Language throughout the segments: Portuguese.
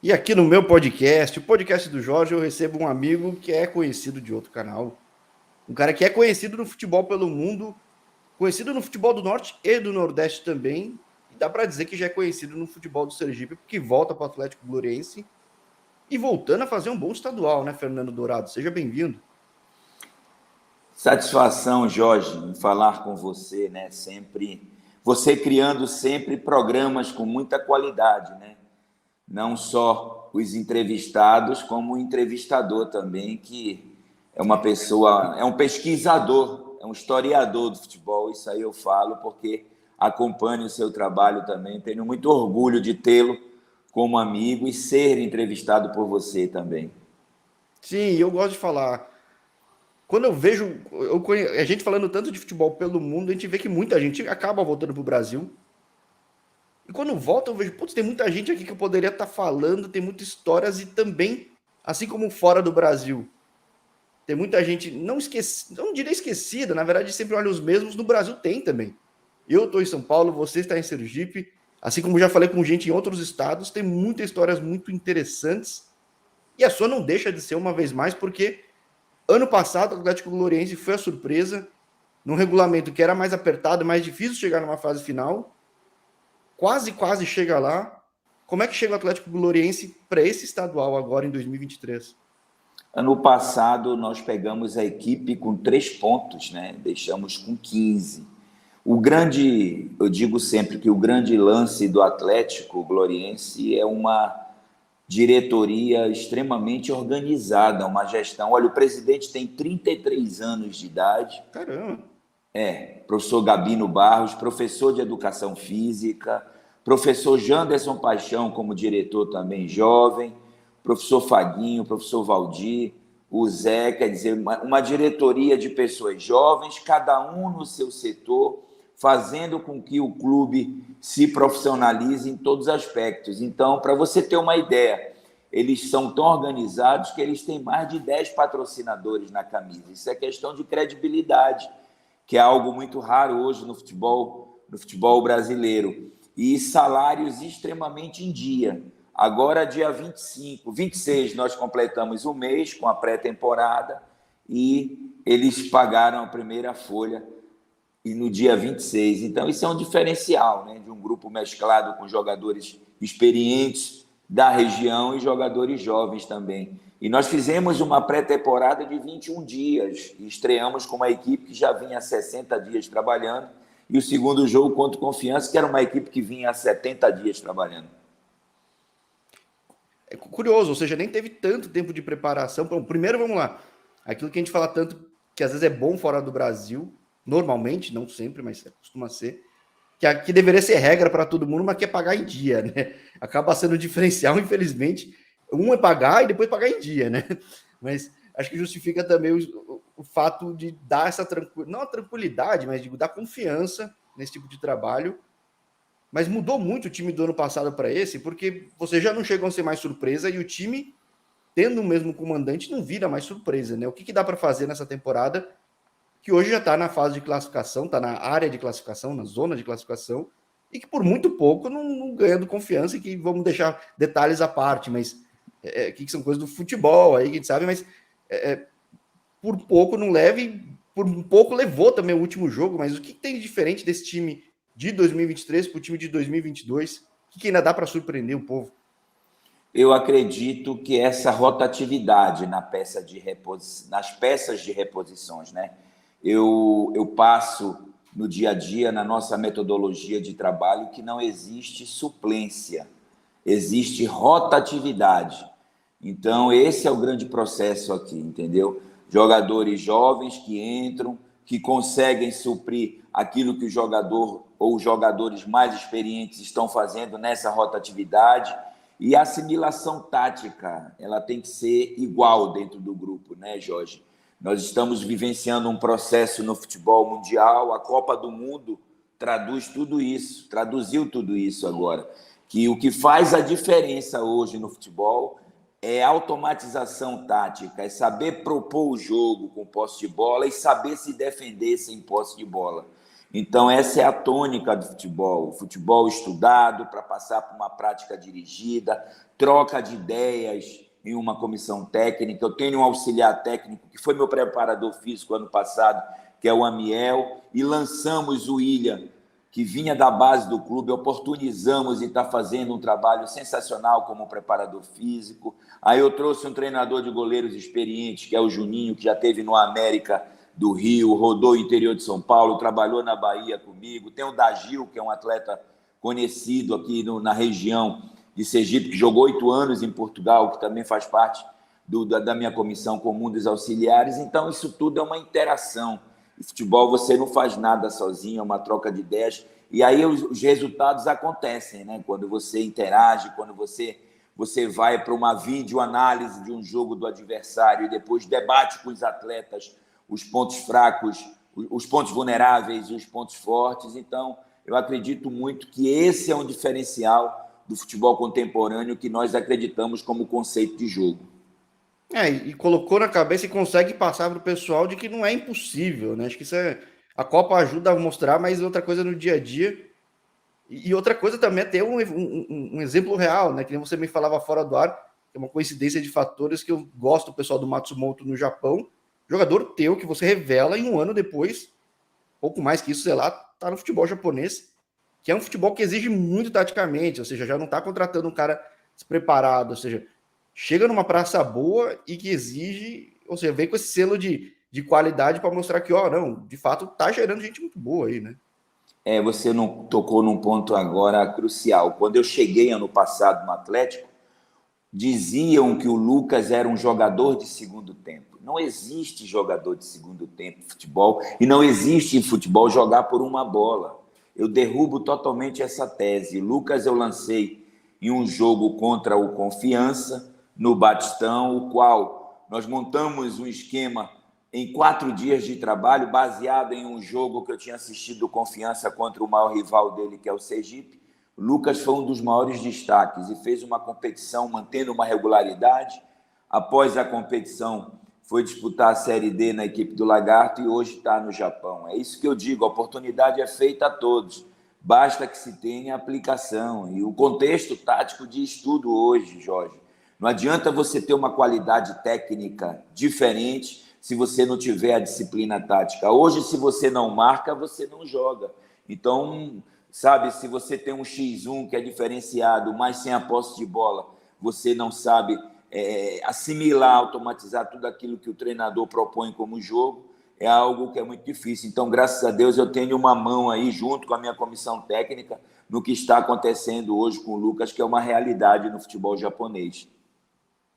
E aqui no meu podcast, o podcast do Jorge, eu recebo um amigo que é conhecido de outro canal. Um cara que é conhecido no futebol pelo mundo, conhecido no futebol do Norte e do Nordeste também. E dá para dizer que já é conhecido no futebol do Sergipe, porque volta para o Atlético Gloriense e voltando a fazer um bom estadual, né, Fernando Dourado? Seja bem-vindo. Satisfação, Jorge, em falar com você, né? Sempre, você criando sempre programas com muita qualidade, né? Não só os entrevistados, como o entrevistador também, que é uma pessoa, é um pesquisador, é um historiador do futebol. Isso aí eu falo porque acompanho o seu trabalho também. Tenho muito orgulho de tê-lo como amigo e ser entrevistado por você também. Sim, eu gosto de falar. Quando eu vejo a gente falando tanto de futebol pelo mundo, a gente vê que muita gente acaba voltando para o Brasil. E quando volta, eu vejo, putz, tem muita gente aqui que eu poderia estar falando, tem muitas histórias e também, assim como fora do Brasil, tem muita gente não diria esquecida, na verdade sempre olha os mesmos, no Brasil tem também. Eu estou em São Paulo, você está em Sergipe, assim como já falei com gente em outros estados, tem muitas histórias muito interessantes e a sua não deixa de ser uma vez mais, porque ano passado o Atlético Gloriense foi a surpresa, num regulamento que era mais apertado, mais difícil chegar numa fase final, quase chega lá. Como é que chega o Atlético Gloriense para esse estadual agora em 2023? Ano passado, nós pegamos a equipe com 3 pontos, né? Deixamos com 15. Eu digo sempre que o grande lance do Atlético Gloriense é uma diretoria extremamente organizada, uma gestão. Olha, o presidente tem 33 anos de idade, Caramba. professor Gabino Barros, professor de educação física, professor Janderson Paixão como diretor também jovem, professor Faguinho, professor Valdir, o Zé, quer dizer, uma diretoria de pessoas jovens, cada um no seu setor, fazendo com que o clube se profissionalize em todos os aspectos. Então, para você ter uma ideia, eles são tão organizados que eles têm mais de 10 patrocinadores na camisa. Isso é questão de credibilidade, que é algo muito raro hoje no futebol brasileiro. E salários extremamente em dia. Agora, dia 25, 26, nós completamos o mês com a pré-temporada e eles pagaram a primeira folha e no dia 26. Então, isso é um diferencial, né, de um grupo mesclado com jogadores experientes da região e jogadores jovens também. E nós fizemos uma pré-temporada de 21 dias e estreamos com uma equipe que já vinha há 60 dias trabalhando e o segundo jogo contra o Confiança, que era uma equipe que vinha há 70 dias trabalhando. É curioso, ou seja, nem teve tanto tempo de preparação. Bom, primeiro, vamos lá. Aquilo que a gente fala tanto, que às vezes é bom fora do Brasil, normalmente, não sempre, mas costuma ser, que aqui deveria ser regra para todo mundo, mas que é pagar em dia, né? Acaba sendo diferencial, infelizmente. Um é pagar e depois pagar em dia, né? Mas acho que justifica também o fato de dar essa tranquilidade, não a tranquilidade, mas digo, dar confiança nesse tipo de trabalho. Mas mudou muito o time do ano passado para esse, porque você já não chegou a ser mais surpresa e o time, tendo o mesmo comandante, não vira mais surpresa, né? O que dá para fazer nessa temporada que hoje já está na fase de classificação, está na área de classificação, na zona de classificação, e que por muito pouco não ganhando confiança, e que vamos deixar detalhes à parte, mas que são coisas do futebol aí, que a gente sabe, mas por pouco não leve, por um pouco levou também o último jogo, mas o que tem de diferente desse time de 2023 para o time de 2022? O que ainda dá para surpreender o povo? Eu acredito que essa rotatividade nas peças de reposições, né? Eu passo no dia a dia, na nossa metodologia de trabalho, que não existe suplência, existe rotatividade. Então, esse é o grande processo aqui, entendeu? Jogadores jovens que entram, que conseguem suprir aquilo que o jogador ou os jogadores mais experientes estão fazendo nessa rotatividade. E a assimilação tática, ela tem que ser igual dentro do grupo, né, Jorge? Nós estamos vivenciando um processo no futebol mundial, a Copa do Mundo traduziu tudo isso agora, que o que faz a diferença hoje no futebol é automatização tática, é saber propor o jogo com posse de bola e saber se defender sem posse de bola. Então, essa é a tônica do futebol. O futebol estudado para passar por uma prática dirigida, troca de ideias em uma comissão técnica. Eu tenho um auxiliar técnico que foi meu preparador físico ano passado, que é o Amiel, e lançamos o William, que vinha da base do clube, oportunizamos e está fazendo um trabalho sensacional como preparador físico. Aí eu trouxe um treinador de goleiros experiente, que é o Juninho, que já esteve no América do Rio, rodou o interior de São Paulo, trabalhou na Bahia comigo. Tem o Dagil, que é um atleta conhecido aqui na região de Sergipe, que jogou 8 anos em Portugal, que também faz parte da minha comissão comum dos auxiliares. Então, isso tudo é uma interação. Em futebol, você não faz nada sozinho, é uma troca de ideias. E aí os resultados acontecem, né? Quando você interage, quando você vai para uma videoanálise de um jogo do adversário e depois debate com os atletas os pontos fracos, os pontos vulneráveis e os pontos fortes. Então, eu acredito muito que esse é um diferencial do futebol contemporâneo que nós acreditamos como conceito de jogo. E colocou na cabeça e consegue passar para o pessoal de que não é impossível, né? Acho que a Copa ajuda a mostrar, mas outra coisa no dia a dia. E outra coisa também é ter um exemplo real, né? Que nem você me falava fora do ar, que é uma coincidência de fatores que eu gosto do pessoal do Matsumoto no Japão. Jogador teu que você revela e um ano depois, pouco mais que isso, sei lá, tá no futebol japonês, que é um futebol que exige muito taticamente, ou seja, já não tá contratando um cara despreparado, ou seja, chega numa praça boa e que exige, ou seja, vem com esse selo de qualidade para mostrar que, ó, não, de fato tá gerando gente muito boa aí, né? Você não tocou num ponto agora crucial. Quando eu cheguei ano passado no Atlético, diziam que o Lucas era um jogador de segundo tempo. Não existe jogador de segundo tempo em futebol e não existe em futebol jogar por uma bola. Eu derrubo totalmente essa tese. Lucas eu lancei em um jogo contra o Confiança, no Batistão, o qual nós montamos um esquema em 4 dias de trabalho, baseado em um jogo que eu tinha assistido do Confiança contra o maior rival dele, que é o Sergipe. O Lucas foi um dos maiores destaques e fez uma competição mantendo uma regularidade. Após a competição, foi disputar a Série D na equipe do Lagarto e hoje está no Japão. É isso que eu digo, a oportunidade é feita a todos. Basta que se tenha aplicação. E o contexto tático diz tudo hoje, Jorge. Não adianta você ter uma qualidade técnica diferente se você não tiver a disciplina tática. Hoje, se você não marca, você não joga. Então, sabe, se você tem um X1 que é diferenciado, mas sem a posse de bola, você não sabe assimilar, automatizar tudo aquilo que o treinador propõe como jogo, é algo que é muito difícil. Então, graças a Deus, eu tenho uma mão aí, junto com a minha comissão técnica, no que está acontecendo hoje com o Lucas, que é uma realidade no futebol japonês.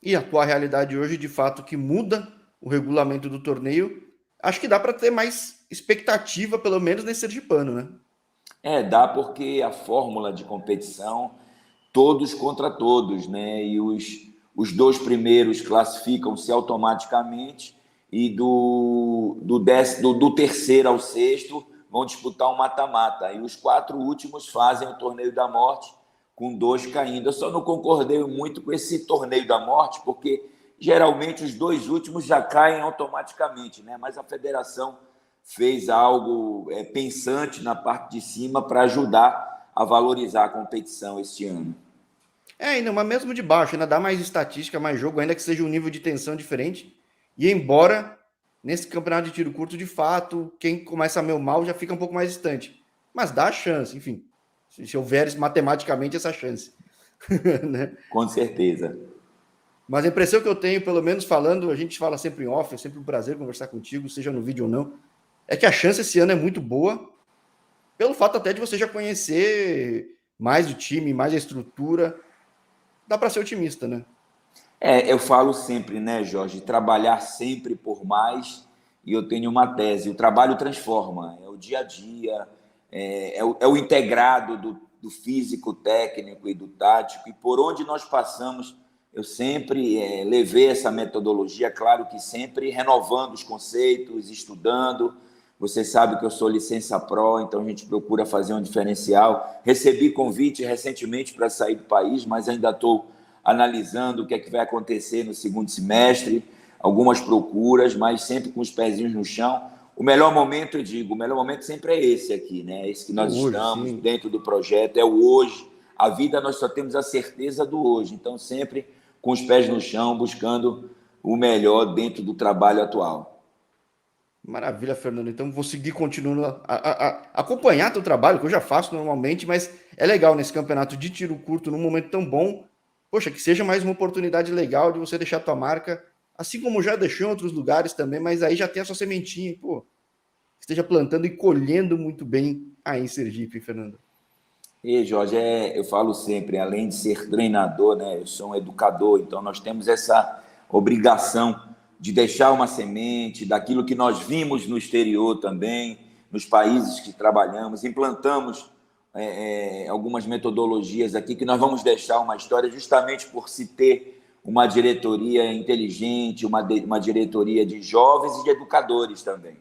E a tua realidade hoje, de fato, que muda o regulamento do torneio, acho que dá para ter mais expectativa, pelo menos nesse sergipano, né? Dá porque a fórmula de competição, todos contra todos, né? E os 2 primeiros classificam-se automaticamente e do terceiro ao sexto vão disputar um mata-mata. E os 4 últimos fazem o torneio da morte, com 2 caindo. Eu só não concordei muito com esse torneio da morte, porque geralmente os 2 últimos já caem automaticamente, né? Mas a federação fez algo pensante na parte de cima para ajudar a valorizar a competição este ano. Ainda, mas mesmo de baixo, ainda dá mais estatística, mais jogo, ainda que seja um nível de tensão diferente. E embora nesse campeonato de tiro curto, de fato, quem começa meio mal já fica um pouco mais distante. Mas dá a chance, enfim. Se houver matematicamente essa chance. Né? Com certeza. Mas a impressão que eu tenho, pelo menos falando, a gente fala sempre em off, é sempre um prazer conversar contigo, seja no vídeo ou não, é que a chance esse ano é muito boa, pelo fato até de você já conhecer mais o time, mais a estrutura. Dá para ser otimista, né? Eu falo sempre, né, Jorge, trabalhar sempre por mais, e eu tenho uma tese, o trabalho transforma, é o dia a dia, é o integrado do físico, técnico e do tático, e por onde nós passamos, eu sempre levei essa metodologia, claro que sempre renovando os conceitos, estudando. Você sabe que eu sou licença pró, então a gente procura fazer um diferencial. Recebi convite recentemente para sair do país, mas ainda estou analisando o que é que vai acontecer no segundo semestre, algumas procuras, mas sempre com os pezinhos no chão. o melhor momento, eu digo, o melhor momento sempre é esse aqui, né? Esse que nós Hoje, estamos sim. dentro do projeto, é o hoje. A vida nós só temos a certeza do hoje. Então, sempre com os pés no chão, buscando o melhor dentro do trabalho atual. Maravilha, Fernando. Então vou seguir continuando acompanhar teu trabalho, que eu já faço normalmente, mas é legal nesse campeonato de tiro curto, num momento tão bom. Poxa, que seja mais uma oportunidade legal de você deixar tua marca, assim como já deixou em outros lugares também, mas aí já tem a sua sementinha, pô, esteja plantando e colhendo muito bem aí em Sergipe, Fernando. E, Jorge, eu falo sempre, além de ser treinador, né, eu sou um educador, então nós temos essa obrigação de deixar uma semente daquilo que nós vimos no exterior também, nos países que trabalhamos, implantamos algumas metodologias aqui que nós vamos deixar uma história justamente por se ter uma diretoria inteligente, uma diretoria de jovens e de educadores também.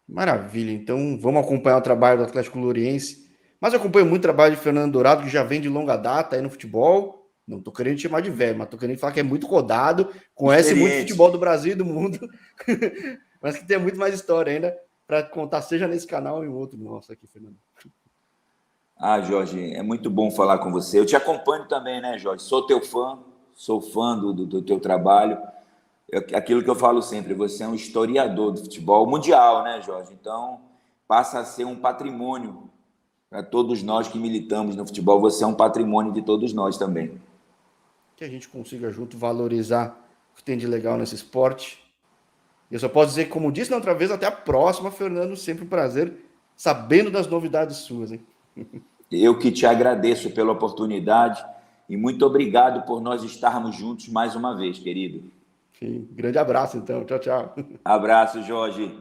Maravilha. Então vamos acompanhar o trabalho do Atlético Gloriense. Mas eu acompanho muito o trabalho de Fernando Dourado, que já vem de longa data aí no futebol. Não tô querendo chamar de velho, mas tô querendo falar que é muito rodado, conhece muito futebol do Experiente. Brasil e do mundo, mas que tem muito mais história ainda para contar, seja nesse canal e em outro nosso aqui, Fernando. Ah, Jorge, é muito bom falar com você. Eu te acompanho também, né, Jorge? Sou teu fã, sou fã do teu trabalho. Aquilo que eu falo sempre, você é um historiador do futebol mundial, né, Jorge? Então, passa a ser um patrimônio para todos nós que militamos no futebol. Você é um patrimônio de todos nós também. Que a gente consiga junto valorizar o que tem de legal nesse esporte. Eu só posso dizer, como disse na outra vez, até a próxima, Fernando. Sempre um prazer, sabendo das novidades suas, hein? Eu que te agradeço pela oportunidade e muito obrigado por nós estarmos juntos mais uma vez, querido. Sim. Grande abraço, então. Tchau, tchau. Abraço, Jorge.